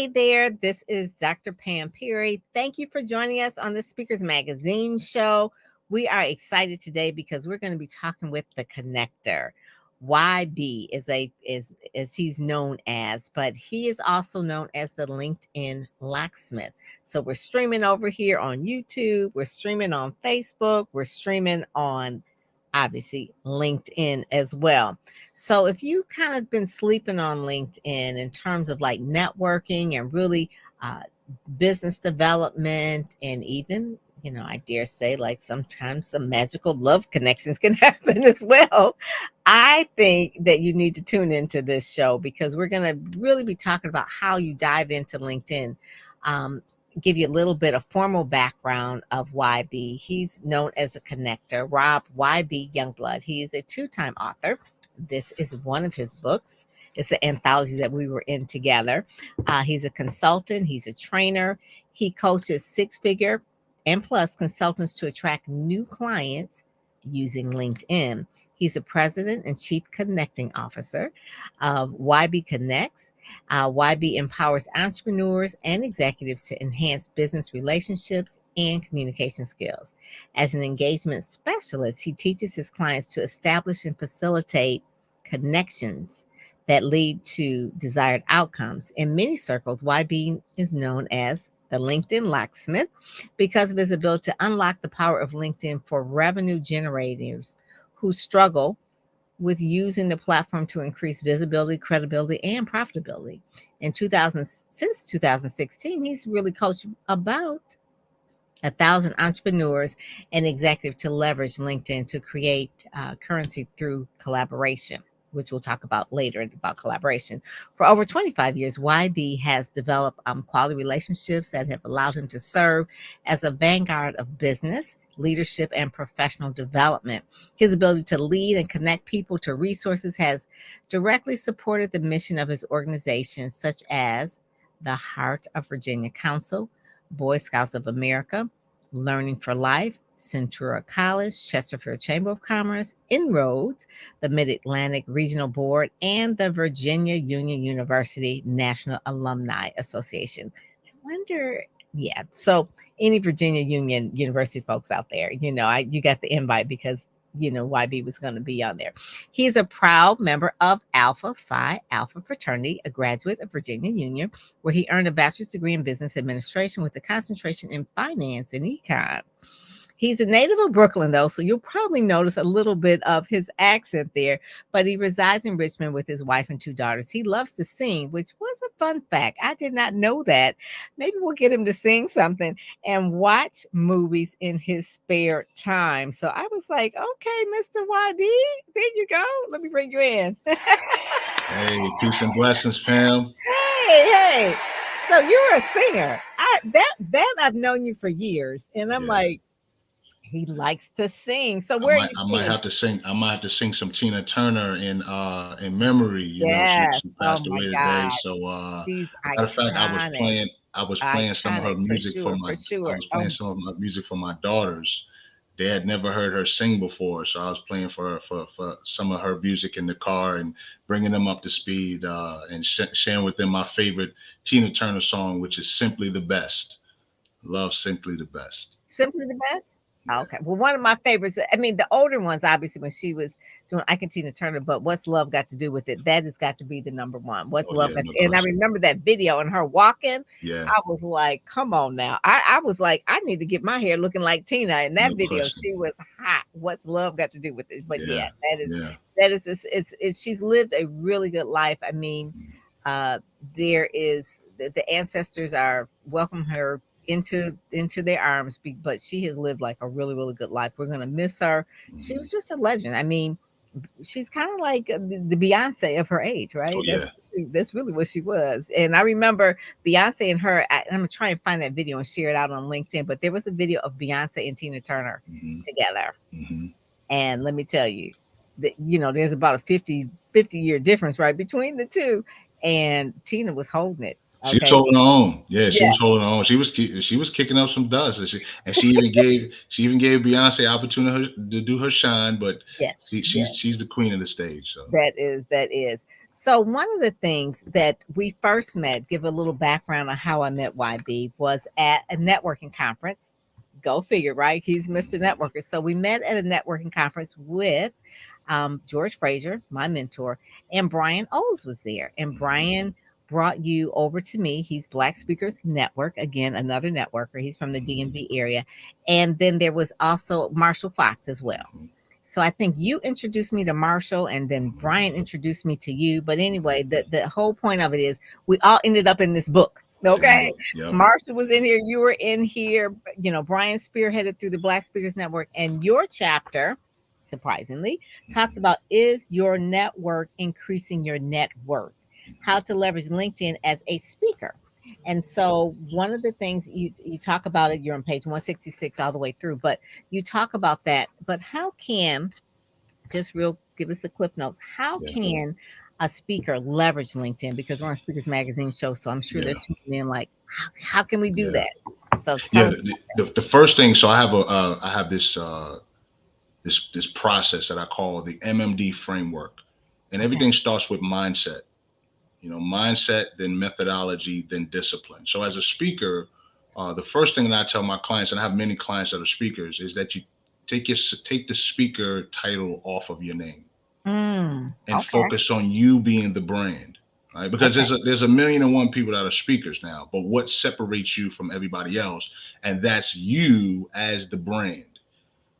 Hey there, this is Dr. Pam Perry. Thank you for joining us on the Speakers Magazine show. We are excited today because we're going to be talking with the connector. YB is he's known as, but he is also known as the LinkedIn Locksmith. So we're streaming over here on YouTube, we're streaming on Facebook, we're streaming on obviously LinkedIn as well. So if you kind of been sleeping on LinkedIn in terms of like networking and really uh, business development, and even, I dare say, like sometimes some magical love connections can happen as well. I think that you need to tune into this show because we're going to really be talking about how you dive into LinkedIn. Um, Give you a little bit of formal background of YB. He's known as a connector, Rob YB Youngblood. He is a two-time author. This is one of his books. It's an anthology that we were in together. He's a consultant. He's a trainer. He coaches six-figure and plus consultants to attract new clients using LinkedIn. He's a president and chief connecting officer of YBConnects. YB empowers entrepreneurs and executives to enhance business relationships and communication skills. As an engagement specialist, he teaches his clients to establish and facilitate connections that lead to desired outcomes. In many circles, YB is known as the LinkedIn Locksmith because of his ability to unlock the power of LinkedIn for revenue generators who struggle with using the platform to increase visibility, credibility, and profitability. Since 2016, he's really coached about 1,000 entrepreneurs and executives to leverage LinkedIn to create currency through collaboration, which we'll talk about later about collaboration. For over 25 years, YB has developed quality relationships that have allowed him to serve as a vanguard of business, leadership, and professional development. His ability to lead and connect people to resources has directly supported the mission of his organizations, such as the Heart of Virginia Council, Boy Scouts of America, Learning for Life, Centura College, Chesterfield Chamber of Commerce, Inroads, the Mid-Atlantic Regional Board, and the Virginia Union University National Alumni Association. I wonder, yeah, so any Virginia Union University folks out there, you got the invite because YB was going to be on there. He's a proud member of Alpha Phi Alpha Fraternity, a graduate of Virginia Union, where he earned a bachelor's degree in business administration with a concentration in finance and econ. He's a native of Brooklyn, though, so you'll probably notice a little bit of his accent there, but he resides in Richmond with his wife and two daughters. He loves to sing, which was a fun fact. I did not know that. Maybe we'll get him to sing something and watch movies in his spare time. So I was like, okay, Mr. YB, there you go. Let me bring you in. Hey, peace and blessings, Pam. Hey. So you're a singer. That I've known you for years, and I'm like, he likes to sing. So where are you I singing? might have to sing. I might have to sing some Tina Turner in memory. Yes. She Oh passed my away today. God. So She's matter of fact, iconic. I was playing some of her For music sure. For I sure. was playing some of my music for my daughters. They had never heard her sing before, so I was playing for her for some of her music in the car and bringing them up to speed and sharing with them my favorite Tina Turner song, which is "Simply the Best." Love "Simply the Best." Simply the Best? Yeah. Okay. Well, one of my favorites, I mean, the older ones, obviously, when she was doing I Can Tina Turner, but What's Love Got to Do with It? That has got to be the number one. What's Oh Love yeah, Got no to, and I question. remember that video and her walking. Yeah, I was like, come on now. I was like, I need to get my hair looking like Tina in that no video. question. She was hot. What's love got to do with it? But Yeah, yeah, yeah. it's she's lived a really good life. I mean, uh there is the ancestors are welcome her into their arms, but she has lived like a really really good life. We're gonna miss her. She Mhm. was just a legend. I mean, she's kind of like the Beyonce of her age, Oh right? yeah. That's really what she was. And I remember Beyonce and her. I'm gonna try and find that video and share it out on LinkedIn. But there was a video of Beyonce and Tina Turner Hmm. together, Hmm. and let me tell you that there's about a 50-year difference right between the two, and Tina was holding it. She was Okay, holding her own. Yeah, she yeah, was holding her own. She was kicking up some dust, and she even gave Beyonce opportunity to do her shine. But yes, she's the queen of the stage. So that is. So one of the things that we first met, give a little background on how I met YB, was at a networking conference. Go figure, right? He's Mr. Networker. So we met at a networking conference with George Fraser, my mentor, and Brian Oles was there. And Brian brought you over to me. He's Black Speakers Network, again, another networker. He's from the DMV area. And then there was also Marshall Fox as well. So I think you introduced me to Marshall and then Brian introduced me to you. But anyway, the whole point of it is we all ended up in this book. Okay. Yep. Marshall was in here, you were in here, Brian spearheaded through the Black Speakers Network, and your chapter, surprisingly, talks about is your network increasing your net worth? How to leverage LinkedIn as a speaker. And so one of the things you talk about it, you're on page 166 all the way through, but you talk about that. But how can, just real, give us the cliff notes, how Yeah. can a speaker leverage LinkedIn? Because we're on Speakers Magazine show, so I'm sure Yeah. they're tuning in like, how can we do Yeah. that? So tell Yeah. us. The first thing, so I have this this process that I call the MMD framework, and Okay. everything starts with mindset. Mindset, then methodology, then discipline. So as a speaker, the first thing that I tell my clients, and I have many clients that are speakers, is that you take the speaker title off of your name and Okay. focus on you being the brand, right? Because Okay. there's a million and one people that are speakers now, but what separates you from everybody else, and that's you as the brand.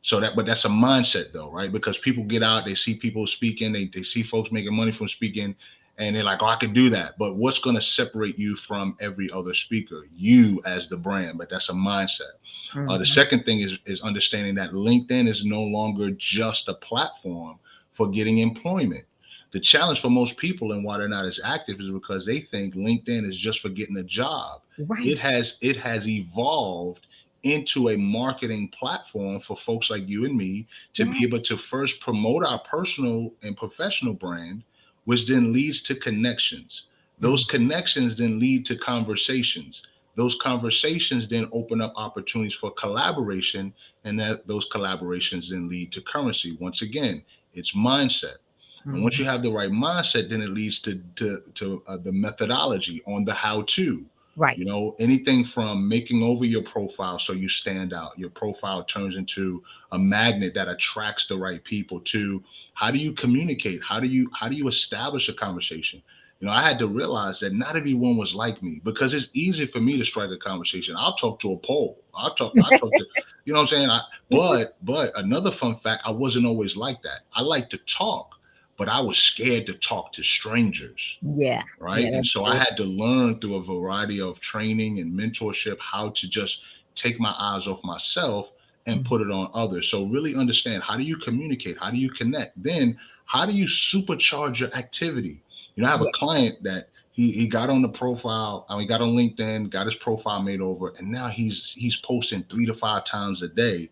But that's a mindset though, right? Because people get out, they see people speaking, they see folks making money from speaking, and they're like, oh, I could do that. But what's going to separate you from every other speaker? You as the brand, but that's a mindset. The Mhm. second thing is understanding that LinkedIn is no longer just a platform for getting employment. The challenge for most people and why they're not as active is because they think LinkedIn is just for getting a job. Right. It has evolved into a marketing platform for folks like you and me to Yeah. be able to first promote our personal and professional brand, which then leads to connections. Those Mm. connections then lead to conversations. Those conversations then open up opportunities for collaboration, and that those collaborations then lead to currency. Once again, it's mindset. And once Mhm. you have the right mindset, then it leads to the methodology on the how to. Right. Anything from making over your profile so you stand out, your profile turns into a magnet that attracts the right people, to how do you communicate, how do you establish a conversation. I had to realize that not everyone was like me, because it's easy for me to strike a conversation. I'll talk to a pole. I talk to, you know what I'm saying. But another fun fact, I wasn't always like that. I like to talk, but I was scared to talk to strangers, Yeah. Yeah. right? And so I had to learn through a variety of training and mentorship how to just take my eyes off myself and Mhm. put it on others. So really understand, how do you communicate? How do you connect? Then how do you supercharge your activity? I have a Yeah. client that he got on the profile, he got on LinkedIn, got his profile made over, and now he's posting 3 to 5 times a day,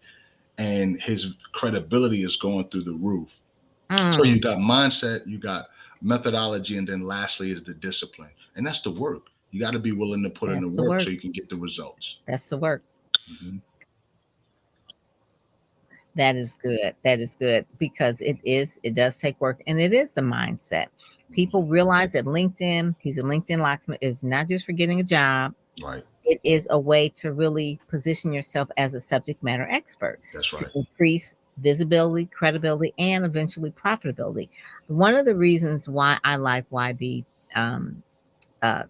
and his credibility is going through the roof. So Mm. you got mindset, you got methodology, and then lastly is the discipline. And that's the work. You got to be willing to put in the That's the work so work. you can get the results. That's the work. Mhm. That is good. That is good because it does take work and it is the mindset. People realize that LinkedIn, he's a LinkedIn locksmith, is not just for getting a job. Right. It is a way to really position yourself as a subject matter expert That's to right. increase visibility, credibility, and eventually profitability. One of the reasons why I like YB, um, uh,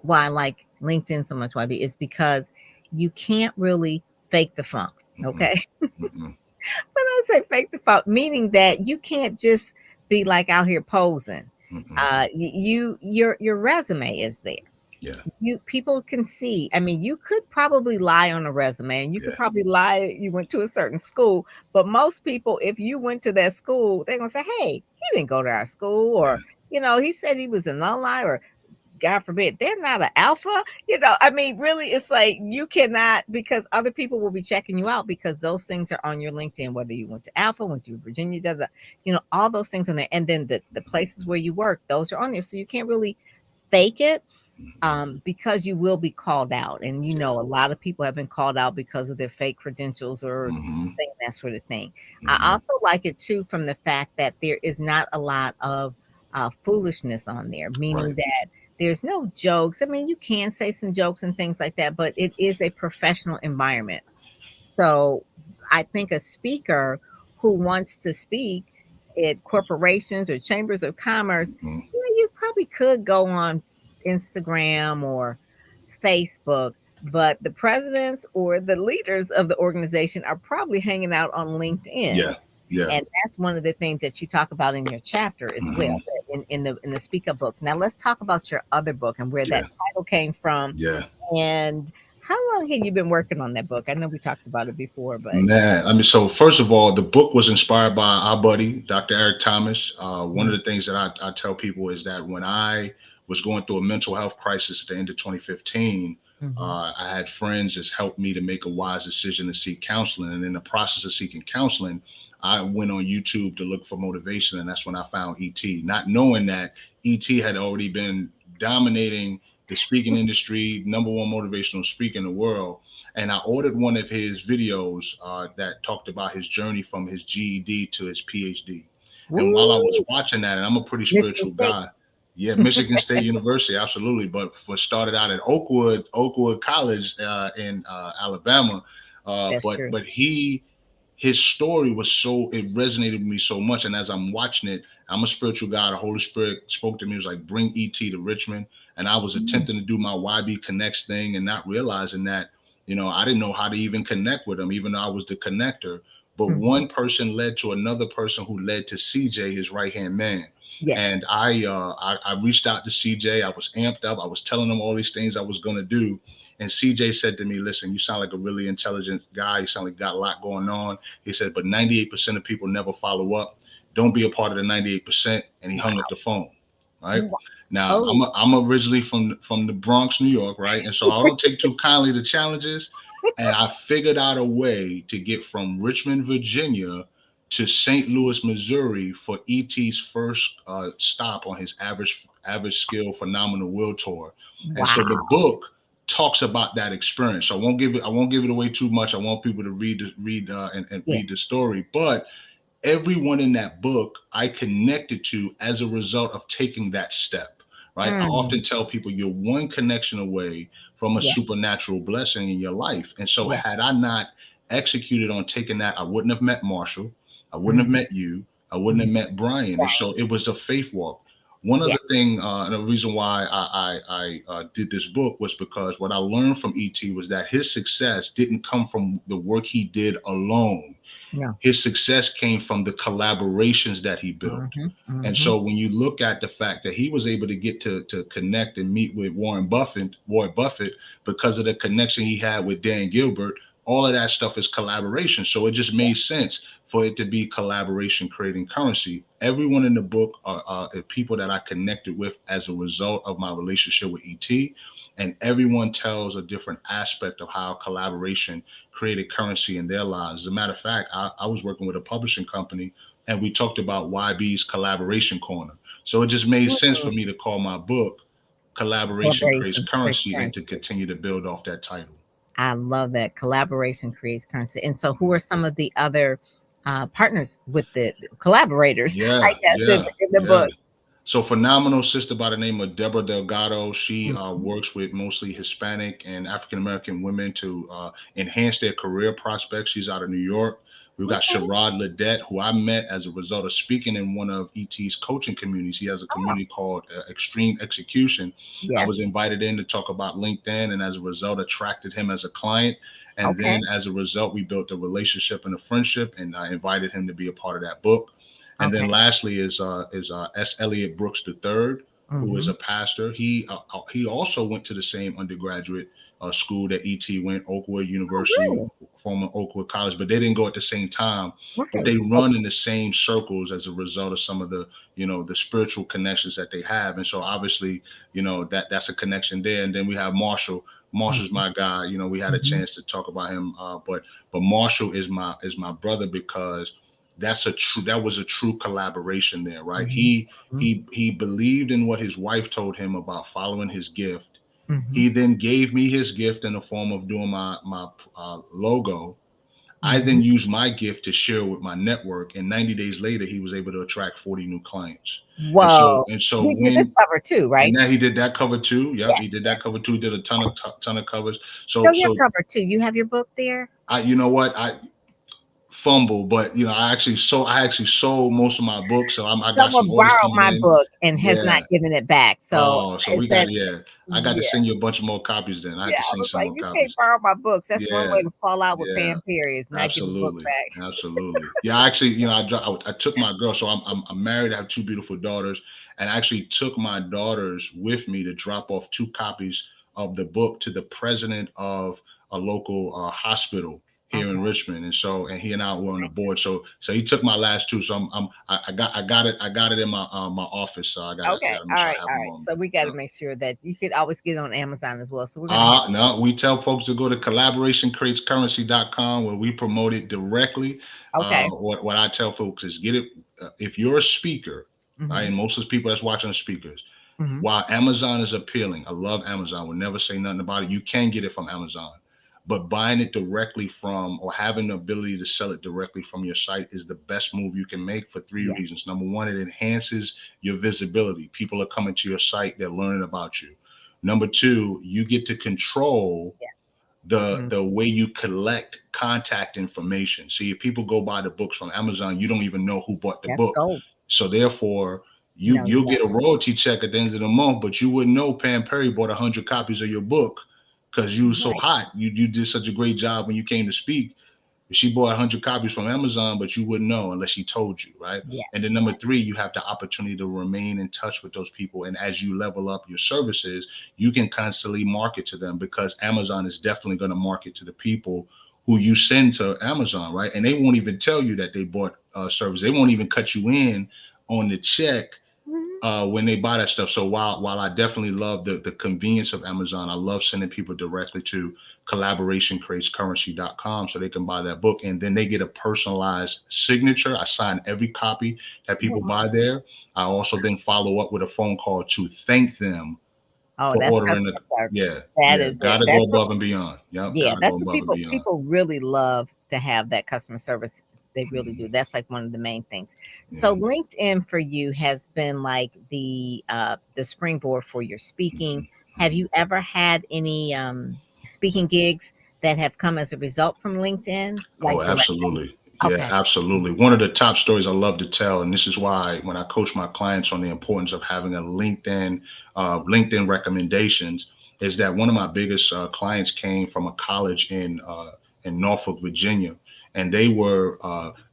why I like LinkedIn so much, YB, is because you can't really fake the funk. Mm-mm. Okay. Mm-mm. When I say fake the funk, meaning that you can't just be like out here posing. Mm-mm. Your resume is there. Yeah. You people can see. I mean, you could probably lie on a resume, and you could Yeah. probably lie you went to a certain school. But most people, if you went to that school, they're gonna say, "Hey, he didn't go to our school," Yeah. or he said he was an alumni, or God forbid, they're not an alpha. I mean, really, it's like you cannot, because other people will be checking you out because those things are on your LinkedIn, whether you went to Alpha, went to Virginia, all those things on there. And then the places where you work, those are on there. So you can't really fake it, because you will be called out. And Yeah. a lot of people have been called out because of their fake credentials or Mm-hmm. saying that sort of thing. I Mm-hmm. also like it too from the fact that there is not a lot of foolishness on there, meaning Right. that there's no jokes. I mean, you can say some jokes and things like that, but it is a professional environment. So I think a speaker who wants to speak at corporations or chambers of commerce, Mhm. you probably could go on Instagram or Facebook, but the presidents or the leaders of the organization are probably hanging out on LinkedIn. Yeah. Yeah. And that's one of the things that you talk about in your chapter as well, Hmm. in the speaker book. Now let's talk about your other book and where that Yeah. title came from, Yeah. and how long have you been working on that book? I know we talked about it before, but Man, I mean, so first of all, the book was inspired by our buddy, Dr. Eric Thomas. One of mm, the things that I tell people is that when I was going through a mental health crisis at the end of 2015, mhm. I had friends that helped me to make a wise decision to seek counseling. And in the process of seeking counseling, I went on YouTube to look for motivation. And that's when I found ET, not knowing that ET had already been dominating the speaking industry, number one motivational speaker in the world. And I ordered one of his videos that talked about his journey from his GED to his PhD. And while I was Woo! watching that, and I'm a pretty Michigan spiritual State. guy, yeah, Michigan State University, absolutely. But started out at Oakwood College in Alabama. That's But true. his story was so, it resonated with me so much. And as I'm watching it, I'm a spiritual guy. The Holy Spirit spoke to me. It was like, bring ET to Richmond. And I was Mm, attempting to do my YBConnects thing and not realizing that, I didn't know how to even connect with him, even though I was the connector. But mhm. one person led to another person who led to CJ, his right hand man. Yes. And I reached out to CJ. I was amped up. I was telling him all these things I was gonna do. And CJ said to me, "Listen, you sound like a really intelligent guy. You sound like you got a lot going on." He said, "But 98% of people never follow up. Don't be a part of the 98%." And he hung up Wow. the phone. Right Wow. now, Oh. I'm originally from the Bronx, New York, right, and so I don't take too kindly to challenges. And I figured out a way to get from Richmond, Virginia, to St. Louis, Missouri, for ET's first stop on his average skill phenomenal will tour. And so the Wow. book talks about that experience. So I won't give it away too much. I want people to and Yeah. read the story, but everyone in that book I connected to as a result of taking that step. Right. I Mm. often tell people you're one connection away from a Yeah. supernatural blessing in your life. And so Yeah. had I not executed on taking that, I wouldn't have met Marshall. I wouldn't have Mhm. met you. I wouldn't have Mhm. met Brian. And Right. so it was a faith walk. One Yeah. other thing, and the reason why I did this book was because what I learned from ET was that his success didn't come from the work he did alone. No. His success came from the collaborations that he built. Mhm. And Mhm. so when you look at the fact that he was able to get to connect and meet with Warren Buffett, because of the connection he had with Dan Gilbert, all of that stuff is collaboration. So it just made sense for it to be collaboration creating currency. Everyone in the book are people that I connected with as a result of my relationship with ET. And everyone tells a different aspect of how collaboration created currency in their lives. As a matter of fact, I was working with a publishing company and we talked about YB's collaboration corner. So it just made sense for Mm. me to call my book Collaboration Creates Collaboration creates Currency and to currency. continue to build off that title. I love that. Collaboration creates currency. And so, who are some of the other partners with the collaborators, I Yeah, guess, yeah, in the yeah. book? So phenomenal sister by the name of Deborah Delgado. She Mhm. works with mostly Hispanic and African American women to enhance their career prospects. She's out of New York. We've got Okay. Sherrod Ledet, who I met as a result of speaking in one of ET's coaching communities. He has a Oh, community called Extreme Execution. I was yes. invited in to talk about LinkedIn, and as a result, attracted him as a client. And Okay. then as a result, we built a relationship and a friendship, and I invited him to be a part of that book. And then Okay. lastly is S. Elliott Brooks III, who is Hmm. a pastor. He also went to the same undergraduate school that ET went, Oakwood Oh, University, really? former Oakwood College, but they didn't go at the same time. But Right. they Oh, run in the same circles as a result of some of the the spiritual connections that they have. And so obviously that's a connection there. And then we have Marshall. Marshall's mhm, my guy. We had a mhm, chance to talk about him, but Marshall is my brother because that was a true collaboration there, right? mhm, He believed in what his wife told him about following his gift. mhm, He then gave me his gift in the form of doing my logo. I then used my gift to share with my network, and 90 days later, he was able to attract 40 new clients. And Whoa. so, and so He did this when, cover too, and right? now he did that cover too. Yep, he Yes. did that cover too. Did a ton of covers. Show So, your so cover too. You have your book there? you know what, I fumble, but I actually sold most of my books, so I got some Someone orders borrowed coming my in. book and has not Yeah. given it back. So Oh, so I we got said, yeah. I got to yeah, send you a bunch of more copies. Then I had yeah. to I send you was some like, more you can't copies. borrow my books. That's one Yeah, way to fall out with yeah. Pam Perry is not give the book Absolutely, back. absolutely. Yeah, actually, I took my girl. So I'm married. I have two beautiful daughters, and I actually took my daughters with me to drop off two copies of the book to the president of a local hospital here in Okay. Richmond, and he and I were on the board. So he took my last two. So I got it in my office. So I Okay. gotta make All sure right. I have All them right. on. So we got to Yeah. make sure that you could always get it on Amazon as well. So we're gonna have. No, we tell folks to go to collaborationcreatescurrency.com where we promote it directly. Okay. What I tell folks is get it if you're a speaker, right? Mm-hmm. And most of the people that's watching are speakers. Mm-hmm. While Amazon is appealing, I love Amazon. We'll never say nothing about it. You can get it from Amazon, but buying it directly from or having the ability to sell it directly from your site is the best move you can make for three Yeah. reasons. Number one, it enhances your visibility. People are coming to your site, they're learning about you. Number two, you get to control Yeah. Mm, the way you collect contact information. See, if people go buy the books from Amazon, you don't even know who bought the that's book. gold. So therefore, No, you you'll get a don't. royalty check at the end of the month, but you wouldn't know Pam Perry bought 100 copies of your book because you were so Right. hot. You did such a great job when you came to speak. She bought 100 copies from Amazon, but you wouldn't know unless she told you, right? And Yes. then number three, you have the opportunity to remain in touch with those people. And as you level up your services, you can constantly market to them because Amazon is definitely going to market to the people who you send to Amazon, right? And they won't even tell you that they bought service. They won't even cut you in on the check Mhm. when they buy that stuff. So while I definitely love the convenience of Amazon, I love sending people directly to collaborationcreatescurrency.com so they can buy that book and then they get a personalized signature. I sign every copy that people Wow. buy there. I also then follow up with a phone call to thank them Oh, for that's ordering the customer service. yeah, That yeah. is it. Gotta go That's what. above and beyond. Yep, Yeah, gotta go that's what above and beyond. people really love to have that customer service. They really do. Mhm. That's like one of the main things. Yeah. So LinkedIn for you has been like the springboard for your speaking. Mhm. Have Mhm. you ever had any speaking gigs that have come as a result from LinkedIn? Oh, Like direct. absolutely. Yeah, Okay. absolutely. One of the top stories I love to tell, and this is why when I coach my clients on the importance of having a LinkedIn recommendations, is that one of my biggest clients came from a college in Norfolk, Virginia, and they were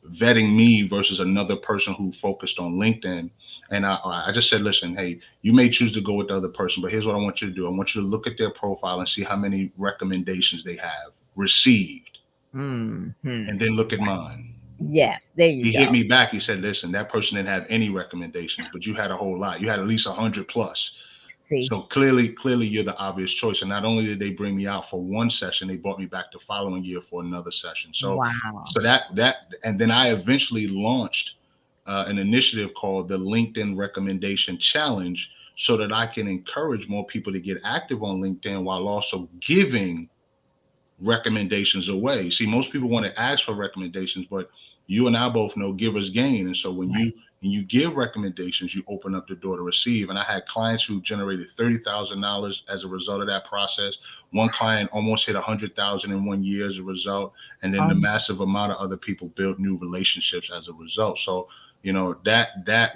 vetting me versus another person who focused on LinkedIn. And I just said, listen, hey, you may choose to go with the other person, but here's what I want you to do. I want you to look at their profile and see how many recommendations they have received Hmm. and then look at mine. Yes, there you He go. hit me back. He said, listen, that person didn't have any recommendations, but you had a whole lot. You had at least 100 plus. See, So clearly you're the obvious choice. And not only did they bring me out for one session, they brought me back the following year for another session. So wow. so that and then I eventually launched an initiative called the LinkedIn Recommendation Challenge so that I can encourage more people to get active on LinkedIn while also giving recommendations away. See, most people want to ask for recommendations, but you and I both know givers gain. And so Right. when you give recommendations, you open up the door to receive. And I had clients who generated $30,000 as a result of that process. One client almost hit 100,000 in 1 year as a result, and then the Um, massive amount of other people built new relationships as a result. So that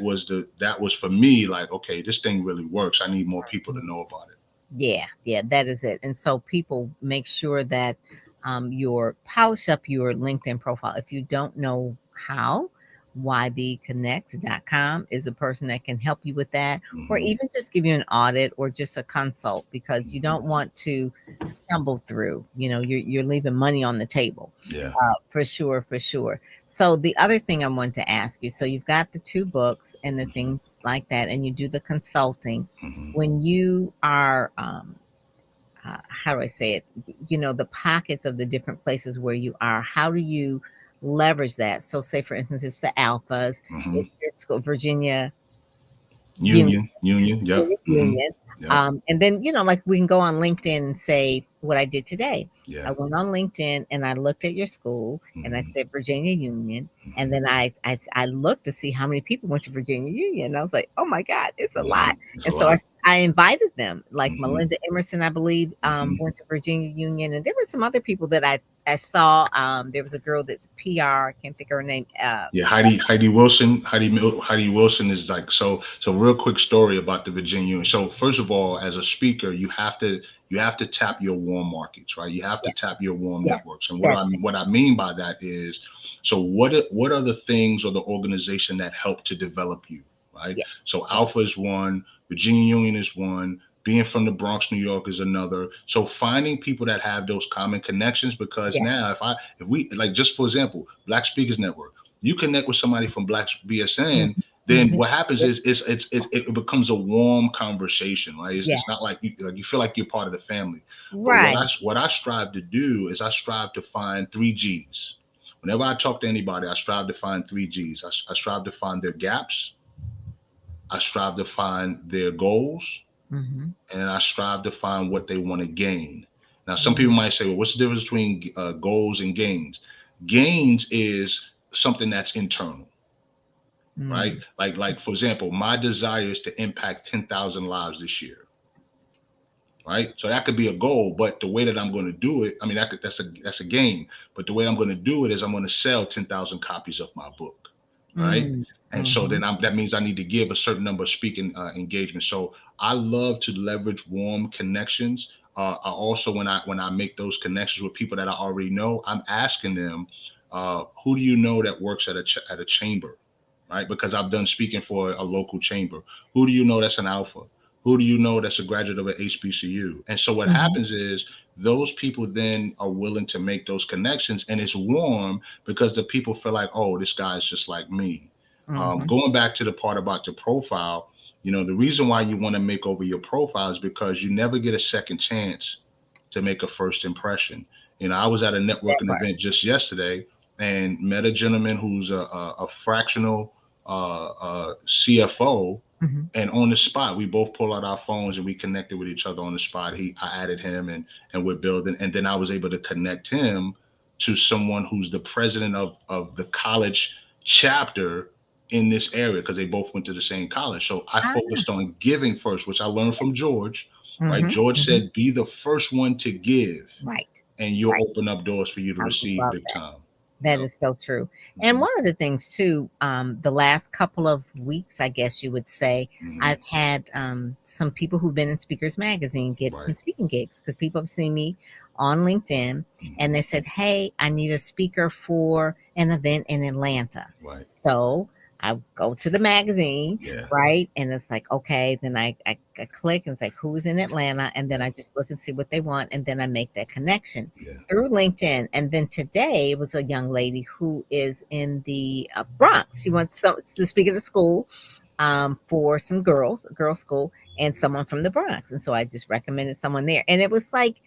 was for me like, okay, this thing really works. I need more people to know about it. Yeah, yeah, that is it. And so people make sure that your polish up your LinkedIn profile. If you don't know how, YBConnects.com is a person that can help you with that, or Hmm. even just give you an audit or just a consult because you don't want to stumble through. You're leaving money on the table. Yeah. For sure, for sure. So the other thing I want to ask you, so you've got the two books and the Hmm. things like that, and you do the consulting Hmm. when you are how do I say it, the pockets of the different places where you are, how do you leverage that? So say for instance it's the alphas, Hmm. it's your school, Virginia Union. Yep. Union. Yep. And then, like we can go on LinkedIn and say what I did today. I Yeah. went on LinkedIn and I looked at your school and I hmm said Virginia Union. And hmm then I looked to see how many people went to Virginia Union. And I was like, oh my God, it's a Yeah. lot. It's a And so I, lot. I invited them, like hmm Melinda Emerson, I believe, hmm went to Virginia Union. And there were some other people that I saw. There was a girl that's PR, I can't think of her name. Yeah, Heidi Wilson. Heidi Wilson is like so. So real quick story about the Virginia Union. So first of all, as a speaker, you have to tap your warm markets, right? You have to Yes, tap your warm yes, networks. And what I that's it. what I mean by that is, so what are the things or the organization that help to develop you, right? Yes, So yes, Alpha is one, Virginia Union is one, being from the Bronx, New York is another. So finding people that have those common connections, because yes. now if we like, just for example, Black Speakers Network, you connect with somebody from Black BSN, Mhm, then mhm. what happens is it becomes a warm conversation, right? It's not Yes, like you feel like you're part of the family. But what right. I strive to do is I strive to find three G's. Whenever I talk to anybody, I strive to find three G's. I strive to find their gaps. I strive to find their goals, Mhm, and I strive to find what they want to gain. Now, some mhm, people might say, well, what's the difference between goals and gains? Gains is something that's internal, right? mm. Like for example, my desire is to impact 10,000 lives this year, right? So that could be a goal, but the way that I'm going to do it, I mean, that's a gain. But the way I'm going to do it is I'm going to sell 10,000 copies of my book, right? Mm, And so mhm, then that means I need to give a certain number of speaking engagements. So I love to leverage warm connections. I also, when I make those connections with people that I already know, I'm asking them, who do you know that works at a chamber, right? Because I've done speaking for a local chamber. Who do you know that's an alpha? Who do you know that's a graduate of an HBCU? And so what mhm, happens is those people then are willing to make those connections, and it's warm because the people feel like, oh, this guy's just like me. mhm. Going back to the part about the profile, the reason why you want to make over your profile is because you never get a second chance to make a first impression. I was at a That networking part. event just yesterday and met a gentleman who's a fractional CFO, Mhm, and on the spot we both pulled out our phones and we connected with each other on the spot. I added him, and we're building, and then I was able to connect him to someone who's the president of the college chapter in this area, because they both went to the same college. So I ah, focused on giving first, which I learned from George, right? mhm, George mhm. said, be the first one to give, Right, and you'll right. open up doors for you to I receive love big that. time. That Yep. is so true. And hmm one of the things too, the last couple of weeks, I guess you would say, hmm I've had some people who've been in Speakers Magazine get some Right. speaking gigs because people have seen me on LinkedIn and hmm they said, hey, I need a speaker for an event in Atlanta. Right. So I go to the magazine, Yeah. right? And it's like, okay, then I click and it's like, who's in Atlanta? And then Yeah. I just look and see what they want. And then I make that connection Yeah. through LinkedIn. And then today it was a young lady who is in the Bronx. She wants to speak at a school for some girls' school, and someone from the Bronx. And so I just recommended someone there. And it was like,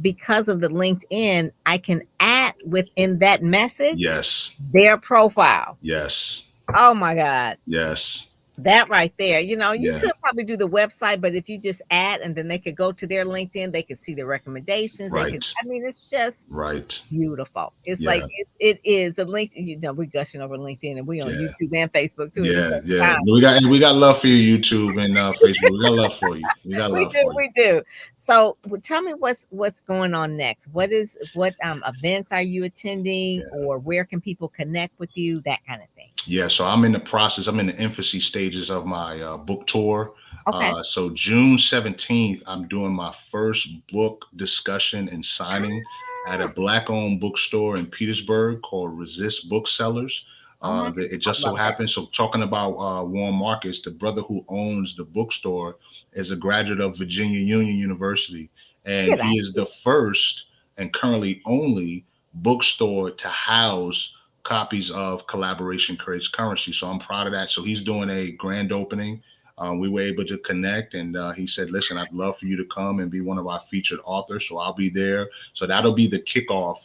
because of the LinkedIn, I can add within that message Yes. their profile. Yes. Oh my God. Yes. That right there, you Yeah. could probably do the website, but if you just add and then they could go to their LinkedIn, they could see the recommendations. They could, Right. I mean, it's just Right. beautiful. It's like Yeah. it is a LinkedIn. We gushing over LinkedIn, and we on Yeah. YouTube and Facebook too at the Yeah. same Yeah. time. We got love for you, YouTube and Facebook. We got love for you. We got We love do, for you. we do. So, tell me what's going on next. What events are you attending, Yeah. or where can people connect with you? That kind of thing. Yeah, so I'm in the process. I'm in the infancy stages of my book tour. Okay. So June 17th, I'm doing my first book discussion and signing at a Ah, Black-owned bookstore in Petersburg called Resist Booksellers. oh my It God, just I so love that. happens. So talking about warm markets, the brother who owns the bookstore is a graduate of Virginia Union University, and Get out he is here. the first and currently only bookstore to house copies of Collaboration Creates Currency. So I'm proud of that. So he's doing a grand opening. We were able to connect, and he said, listen, I'd love for you to come and be one of our featured authors. So I'll be there. So that'll be the kickoff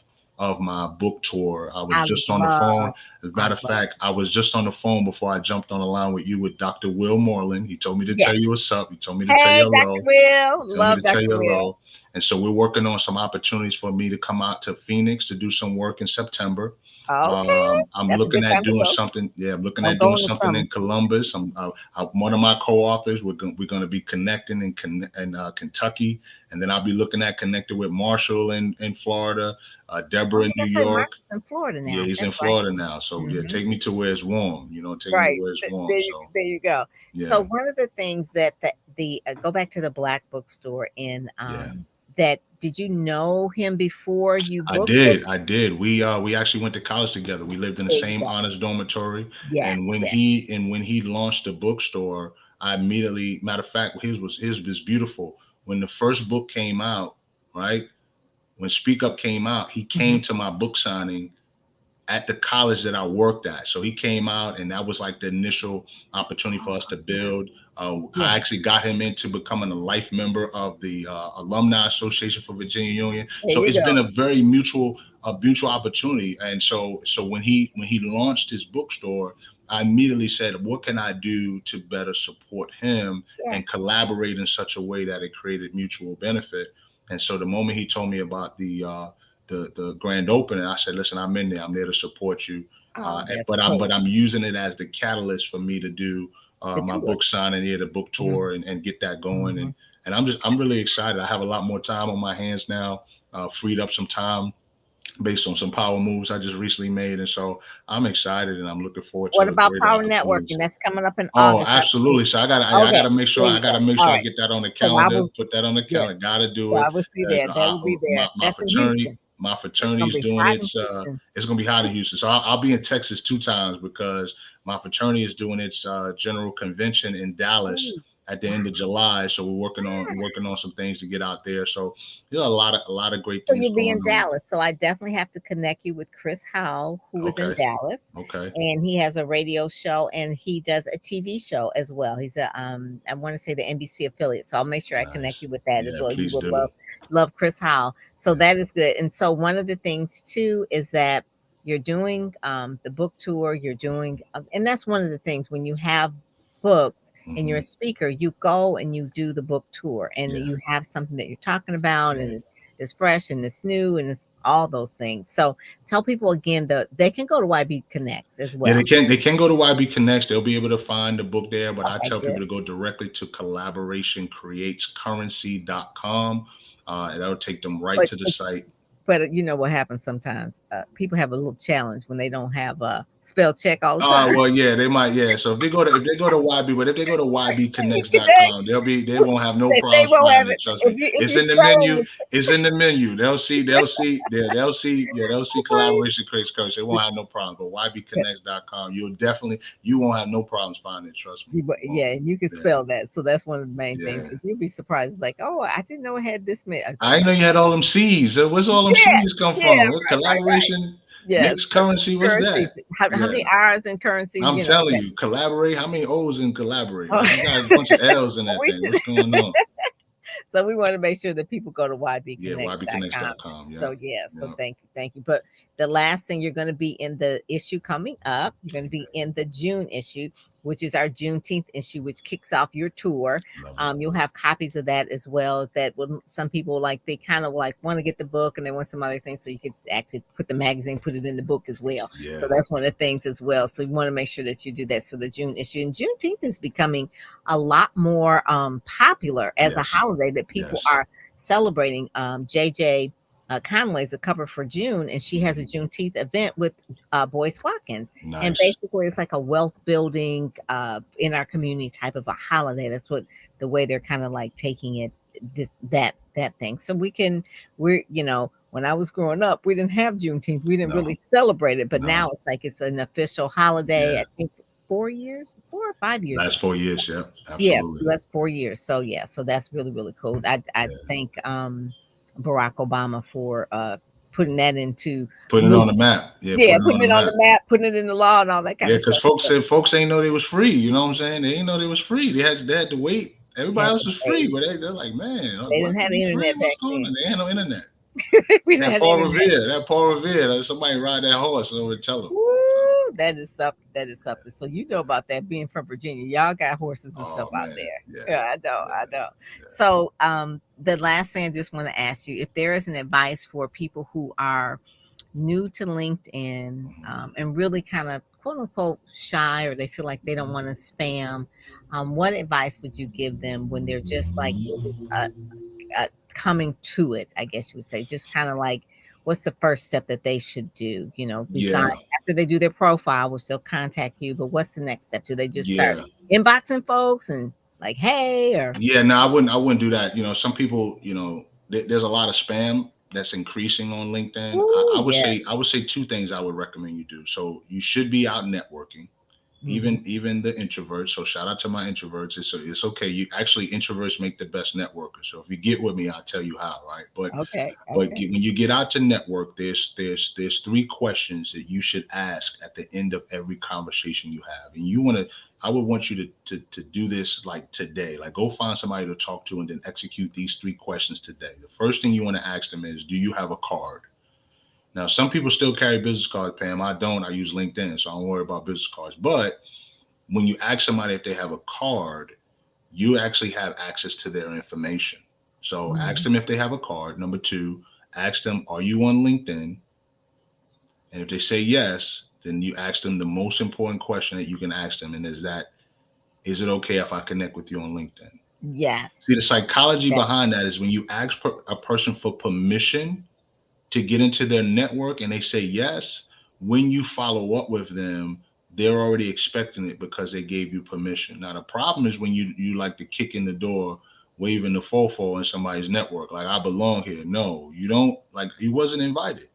of my book tour. I was I just on the phone. love, As a I matter of love. fact, I was just on the phone before I jumped on the line with you with Dr. Will Moreland. He told me to tell Yes. you what's up. He told me to tell you Hey, Dr. hello. Will. He told me to Love tell Dr. you Will. hello. And so we're working on some opportunities for me to come out to Phoenix to do some work in September. Okay. I'm That's a looking good at time to doing go. something. Yeah, I'm looking Don't at go doing in the something summer. in Columbus. One of my co-authors. We're going to be connecting in Kentucky, and then I'll be looking at connecting with Marshall in Florida, I Deborah was in New gonna say York. Marcus in Florida Yeah, now. he's in That's right. Florida now. So yeah, Hmm. take me to where it's warm. Take me to Right. where it's warm. So There you go. So yeah, one of the things that the go back to the Black bookstore in yeah. that did you know him before you I booked it? did. I did. We actually went to college together. We lived in the There you same go. honors dormitory. Yes, And yes. when he launched the bookstore, I immediately, matter of fact, his was beautiful. When the first book came out, right? When Speak Up came out, he Hmm. came to my book signing at the college that I worked at. So he came out, and that was like the initial opportunity for us to build. I Yeah. actually got him into becoming a life member of the Alumni Association for Virginia Union. There So you it's go. been a very mutual opportunity. And so when he launched his bookstore, I immediately said, what can I do to better support him and Yes. collaborate in such a way that it created mutual benefit? And so the moment he told me about the grand opening, I said, "Listen, I'm in there. I'm there to support you." Oh, that's But cool. I'm using it as the catalyst for me to do The my tour. book signing here, the book Hmm. tour, and get that going. Hmm. And I'm really excited. I have a lot more time on my hands now. Freed up some time based on some power moves I just recently made, and so I'm excited and I'm looking forward What to about greater Power Networking? opportunities. That's coming up in Oh, August, I think. absolutely. So I Okay, gotta make sure there you go. All I right. get that on the So I calendar. will. Put that on the Yeah. calendar. Gotta So do it. I will see that. That will be there. My That's in fraternity, Houston. is It's gonna be doing hot in Houston. it's gonna be hot in Houston. So I'll be in Texas 2 times because my fraternity is doing its general convention in Dallas Oh, at the wow. end of July. So we're working on some things to get out there. So there's a lot of great So things you'll be in going on. Dallas. So I definitely have to connect you with Chris Howell, who is in Okay. Dallas, Okay. and he has a radio show and he does a TV show as well. He's a I want to say the NBC affiliate. So I'll make sure I connect Nice. you with that as Yeah, well. You please would do. love Chris Howell. So Yeah. that is good. And so one of the things too is that you're doing the book tour. You're doing, and that's one of the things when you have books and you're a Hmm. speaker, you go and you do the book tour, and Yeah. you have something that you're talking about, and Right. it's fresh and it's new and it's all those things. So tell people again that they can go to YB Connects as Yeah, well. they can go to YBConnects. They'll be able to find the book there, but I Okay, tell good. people to go directly to collaborationcreatescurrency.com. And that'll take them right But to the it's site. but you know what happens sometimes? People have a little challenge when they don't have a spell check all the Oh, time. well, yeah, they might, yeah. So if they go to YB, but if they go to ybconnects.com, Connects. they won't have no They problems won't have finding it. it Trust me. if It's you in the spell menu. it. It's in the menu. They'll see collaboration creates courage. They won't have no problem. But ybconnects.com, you won't have no problems finding it. Trust me. You won't. Yeah, and you can Yeah. spell that. So that's one of the main things. Yeah. Is you'll be surprised. It's like, oh, I didn't know it had this many. I was I like, didn't know you had all them C's. Where's all them yeah, C's come yeah, from? What right. collaboration Yes, makes currency? What's currency. that? How Yeah, many R's in currency? I'm You know. telling you, collaborate. How many O's in collaborate? Oh, Man, you got a bunch of L's in that we thing. should. What's going on? So we want to make sure that people go to Yeah, ybconnects.com. ybconnects.com. Yeah, So yeah, so yeah, thank you. But the last thing, you're going to be in the issue coming up. You're going to be in the June issue, which is our Juneteenth issue, which kicks off your tour. love it. You'll have copies of that as well. That will, some people like, they kind of like want to get the book and they want some other things, so you could actually put the magazine, put it in the book as well. So Yeah, that's one of the things as well. So you want to make sure that you do that. So the June issue, and Juneteenth is becoming a lot more popular as a yes, holiday that people yes. are celebrating. JJ Conway's a cover for June, and she has a Hmm. Juneteenth event with Boyce Watkins. And Nice. basically, it's like a wealth building in our community type of a holiday. That's what the way they're kind of like taking it, that thing. So we're, when I was growing up, we didn't have Juneteenth. We didn't No, really celebrate it, but no. now it's like it's an official holiday. Yeah, I think 4 years, 4 or 5 years. last 4 years. Yeah, Yeah, absolutely. that's 4 years. So yeah, so that's really, really cool. I Yeah, thank Barack Obama for putting that into putting it on the movement. map. Yeah, Yeah, putting it on putting the it on map. the map, putting it in the law and all that kind Yeah, of because stuff. folks So said folks ain't know they was free. You know what I'm saying? They ain't know they was free. They had to wait. they Everybody had else to was free, wait. but they're like, man, They what? didn't have the We free? internet What's back going then. on? They ain't no internet. We didn't That have the Paul internet. Revere, that Paul Revere. Somebody ride that horse over and tell him. So, Woo, that is something. That is something. So you know about that being from Virginia. Y'all got horses and stuff oh out man, there. yeah, Yeah, I know. yeah, I know. yeah. So the last thing I just want to ask you, if there is an advice for people who are new to LinkedIn, Mhm. and really kind of quote unquote shy, or they feel like they don't want to spam, what advice would you give them when they're just like really coming to it? I guess you would say, just kind of like, what's the first step that they should do? You know, besides Yeah, after they do their profile, will still contact you, but what's the next step? Do they just start yeah. inboxing folks and like, hey, or Yeah, no, I wouldn't do that. Some people, there's a lot of spam that's increasing on LinkedIn. I ooh, would yeah, say I would say two things I would recommend you do. So you should be out networking, hmm, even the introverts. So shout out to my introverts. It's okay. You actually introverts make the best networkers. So if you get with me, I'll tell you how. Right, okay, but okay, when you get out to network, there's three questions that you should ask at the end of every conversation you have, and I would want you to do this like today. Like go find somebody to talk to and then execute these three questions today. The first thing you want to ask them is, do you have a card? Now, some people still carry business cards, Pam. I don't. I use LinkedIn, so I don't worry about business cards. But when you ask somebody if they have a card, you actually have access to their information. So ask mhm, them if they have a card. Number two, ask them, are you on LinkedIn? And if they say yes, then you ask them the most important question that you can ask them, and is it okay if I connect with you on LinkedIn? See, yes, the psychology that, behind that is when you ask a person for permission to get into their network and they say yes, when you follow up with them, they're already expecting it because they gave you permission. Now the problem is when you like to kick in the door, waving the fofo in somebody's network, like I belong here. No, you don't. Like he wasn't invited.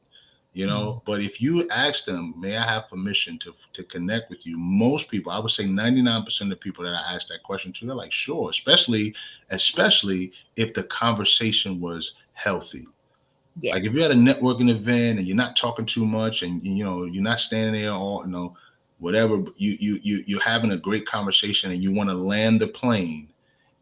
mhm, But if you ask them, may I have permission to connect with you? Most people, I would say 99% of the people that I asked that question to, they're like, sure, especially if the conversation was healthy. Like if yes, you're at a networking event and you're not talking too much and you're not standing there all whatever, but you're having a great conversation and you want to land the plane,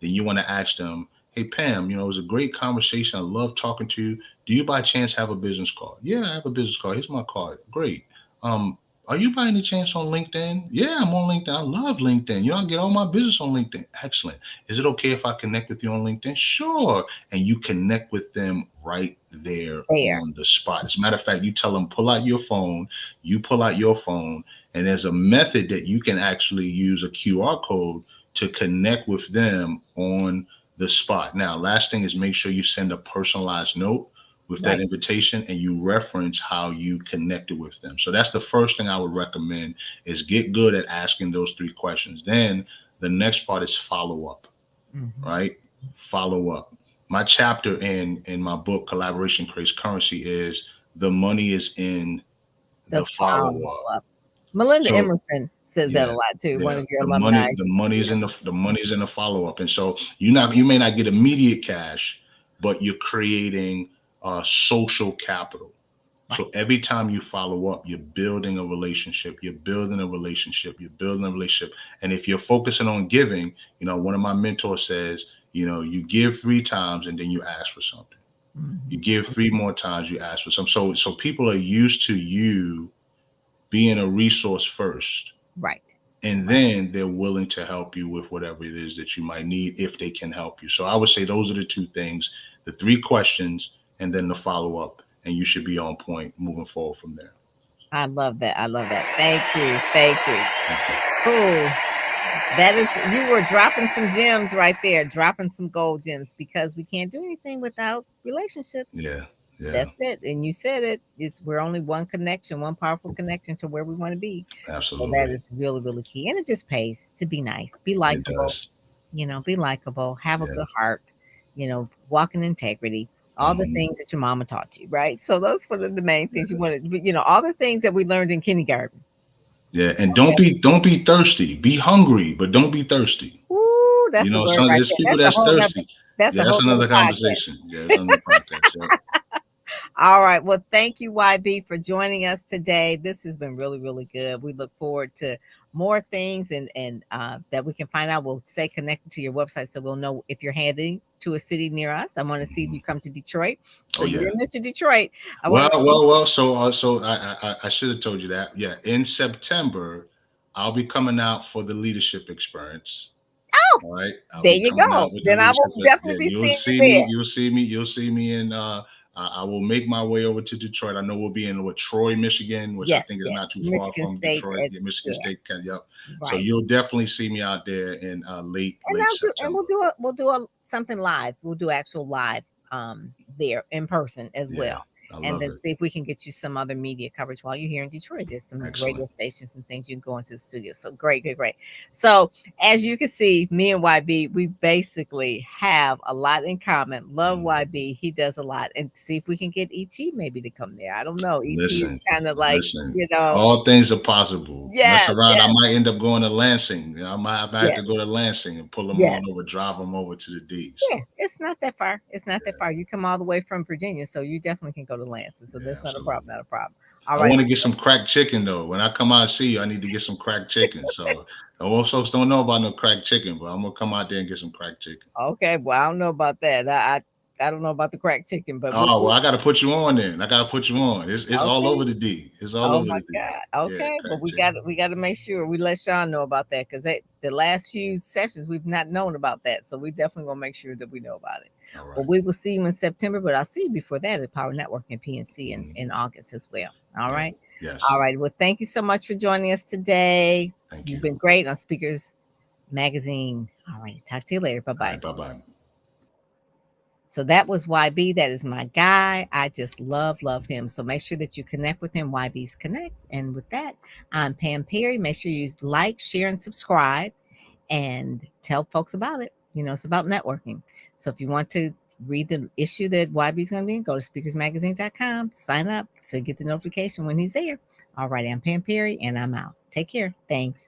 then you want to ask them, hey Pam, it was a great conversation. I love talking to you. Do you by chance have a business card? Yeah, I have a business card. Here's my card. Great. Um, are you by any chance on LinkedIn? Yeah, I'm on LinkedIn. I love LinkedIn. I get all my business on LinkedIn. Excellent. Is it okay if I connect with you on LinkedIn? Sure. And you connect with them right there there, on the spot. As a matter of fact, you tell them, pull out your phone, you pull out your phone, and there's a method that you can actually use a QR code to connect with them on the spot. Now, last thing is make sure you send a personalized note with that right, invitation and you reference how you connected with them. So that's the first thing I would recommend is get good at asking those three questions. Then the next part is follow up, mhm. right? Follow up. My chapter in my book Collaboration Creates Currency is the money is in The the follow follow up. up. Melinda So Emerson says that yeah, a lot too. One yeah. of your The alumni. money, the money's Yeah. in the money's in the follow up, and so you may not get immediate cash, but you're creating social capital. Right. So every time you follow up, you're building a relationship. You're building a relationship. You're building a relationship. And if you're focusing on giving, one of my mentors says, you give three times and then you ask for something. You Mhm. give three more times, you ask for something. So people are used to you being a resource first, Right. and Right. then they're willing to help you with whatever it is that you might need if they can help you. So I would say those are the two things, the three questions and then the follow up, and you should be on point moving forward from there. I love that. I love that. Thank you. Thank you. Thank you. Cool. That is, you were dropping some gems right there, dropping some gold gems, because we can't do anything without relationships. Yeah, yeah, That's it. And you said it. We're only one connection, one powerful connection to where we want to be. So that absolutely. is really, really key. And it just pays to be nice, be It likable, does. be likable, have a Yeah. good heart, walk in integrity, all the Mhm. things that your mama taught you, right? So those were the main things you wanted, all the things that we learned in kindergarten. Yeah, and Okay. don't be thirsty. Be hungry, but don't be thirsty. Ooh, that's the word Some right there's there. people that's thirsty. That's Yeah, a that's whole nother another podcast. conversation. Yeah, that's another podcast. Yeah. All right. Well, thank you, YB, for joining us today. This has been really, really good. We look forward to more things and that we can find out. We'll stay connected to your website so we'll know if you're heading to a city near us. I want to see if Mhm. you come to Detroit. So Oh you're yeah. in Mr. Detroit. I want Well, to. well, well. So I should have told you that. Yeah, in September, I'll be coming out for the leadership experience. Oh, All right, I'll there be you coming go. out with the Then I leadership. will definitely Then be you'll seeing you see me. there. You'll see me. You'll see me in. I will make my way over to Detroit. I know we'll be in what, Troy, Michigan, which I Yes, think is not yes. too far Michigan from State. Detroit. Yeah, Michigan Yeah, State. Yep. So right. you'll definitely see me out there in And late I'll do and September. we'll do a something live. We'll do actual live there in person as Yeah, well. I And love then it. see if we can get you some other media coverage while you're here in Detroit. There's some radio Excellent. stations and things you can go into the studio. So great, great, great. So as you can see, me and YB, we basically have a lot in common. Love Mm. YB. He does a lot. And see if we can get ET maybe to come there. I don't know. ET is Listen, kind of like, listen. you know, All things are possible. Mess yes, around. I yes, might end up going to Lansing. You know, I might have to yes, go to Lansing and pull them on yes. over, drive them over to the D. So Yeah, it's not that far. It's not that yeah, far. You come all the way from Virginia, so you definitely can go to Lansing. So yeah, that's not a problem. absolutely. Not a problem. All I right. want to get some cracked chicken though. When I come out and see you, I need to get some cracked chicken. So most folks don't know about no cracked chicken, but I'm gonna come out there and get some cracked chicken. Okay. Well, I don't know about that. I don't know about the cracked chicken, but Oh well, I gotta put you on then. I gotta put you on. It's all okay. over the D. It's all Oh over my the D. God. Yeah, Okay. Well, cracked chicken. we got to make sure we let Sean know about that because the last few sessions we've not known about that. So we definitely gonna make sure that we know about it. All Well, right. we will see you in September, but I'll see you before that at Power Network and PNC Mhm. in August as well. All Yeah. right. Yes. All right. Well, thank you so much for joining us today. Thank You've you. been great on Speakers Magazine. All right. Talk to you later. Bye All bye. right. Bye bye. So that was YB. That is my guy. I just love him. So make sure that you connect with him, YBConnects. And with that, I'm Pam Perry. Make sure you like, share, and subscribe and tell folks about it. You know, it's about networking. So if you want to read the issue that YB's going to be in, go to speakersmagazine.com, sign up so you get the notification when he's there. All right, I'm Pam Perry, and I'm out. Take care. Thanks.